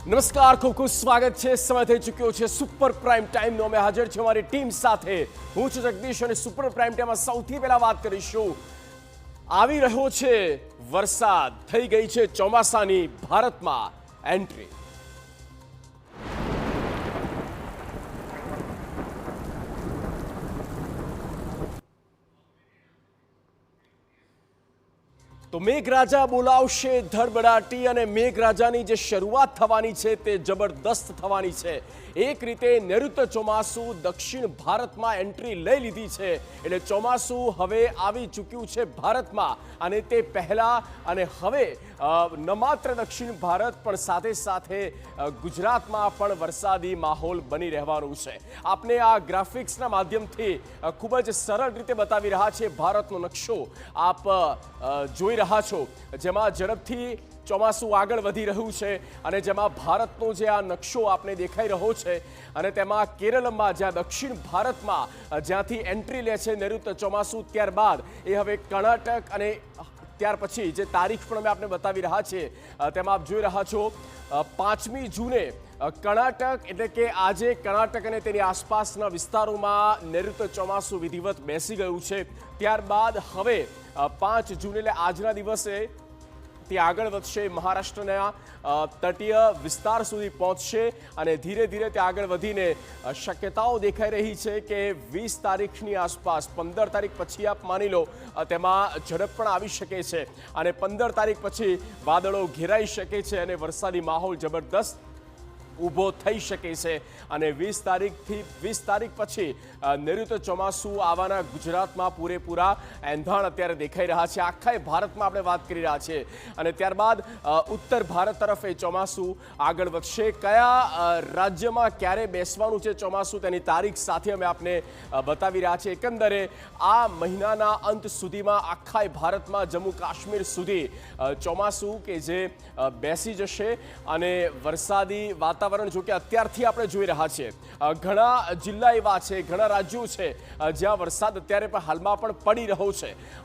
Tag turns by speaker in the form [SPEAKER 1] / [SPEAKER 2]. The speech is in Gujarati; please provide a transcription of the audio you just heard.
[SPEAKER 1] નમસ્કાર, ખૂબ ખૂબ સ્વાગત છે. સમય થઈ ચૂક્યો છે સુપર પ્રાઇમ ટાઈમનો. અમે હાજર છે અમારી ટીમ સાથે. હું છું જગદીશ અને સુપર પ્રાઇમ ટાઈમમાં સૌથી પહેલા વાત કરીશું. આવી રહ્યો છે વરસાદ, થઈ ગઈ છે ચોમાસાની ભારતમાં એન્ટ્રી. તો મેઘરાજા બોલાવશે ધડબડાટી અને મેઘરાજાની જે શરૂઆત થવાની છે તે જબરદસ્ત થવાની છે. એક રીતે નૈઋત્ય ચોમાસું દક્ષિણ ભારતમાં એન્ટ્રી લઈ લીધી છે. એટલે ચોમાસું હવે આવી ચૂક્યું છે ભારતમાં અને તે પહેલા અને હવે ન માત્ર દક્ષિણ ભારત પણ સાથે સાથે ગુજરાતમાં પણ વરસાદી માહોલ બની રહેવાનું છે. આપણે આ ગ્રાફિક્સના માધ્યમથી ખૂબ જ સરળ રીતે બતાવી રહ્યા છીએ ભારતનો નકશો આપ જોઈ રહ્યા છો, જેમાં ઝડપથી ચોમાસું આગળ વધી રહ્યું છે અને જેમાં ભારતનો જે આ નકશો આપને દેખાઈ રહ્યો છે અને તેમાં કેરળમાં જ્યાં દક્ષિણ ભારતમાં જ્યાંથી એન્ટ્રી લે છે નૈઋત્ય ચોમાસું, ત્યારબાદ એ હવે કર્ણાટક અને ત્યાર પછી જે તારીખ પણ અમે આપને બતાવી રહ્યા છીએ તેમાં આપ જોઈ રહ્યા છો 5મી જૂને કર્ણાટક એટલે કે આજે કર્ણાટક અને તેની આસપાસના વિસ્તારોમાં નૈઋત્ય ચોમાસું વિધિવત બેસી ગયું છે. ત્યારબાદ હવે 5 જૂન એટલે આજના દિવસે તે આગળ વધશે, મહારાષ્ટ્રના તટીય વિસ્તાર સુધી પહોંચશે અને ધીરે ધીરે તે આગળ વધીને શક્યતાઓ દેખાઈ રહી છે કે 20 તારીખની આસપાસ, 15 તારીખ પછી આપ માની લો તેમાં ઝડપ પણ આવી શકે છે અને 15 તારીખ પછી વાદળો ઘેરાઈ શકે છે અને વરસાદી માહોલ જબરદસ્ત ઊભો થઈ શકે છે અને 20 તારીખ પછી નૈઋત્ય ચોમાસું આવવાના ગુજરાતમાં પૂરેપૂરા એંધાણ અત્યારે દેખાઈ રહ્યા છે. આખા ભારતમાં આપણે વાત કરી રહ્યા છીએ અને ત્યારબાદ ઉત્તર ભારત તરફ એ ચોમાસું આગળ વધશે. કયા રાજ્યમાં ક્યારે બેસવાનું છે ચોમાસું તેની તારીખ સાથે અમે આપને બતાવી રહ્યા છીએ. એકંદરે આ મહિનાના અંત સુધીમાં આખા ભારતમાં જમ્મુ કાશ્મીર સુધી ચોમાસું કે જે બેસી જશે અને વરસાદી વાતાવરણ જો કે અત્યારથી આપણે જોઈ રહ્યા છીએ. ઘણા જિલ્લા એવા છે, ઘણા રાજ્યો છે જ્યાં વરસાદ અત્યારે પણ હાલમાં પણ પડી રહ્યો છે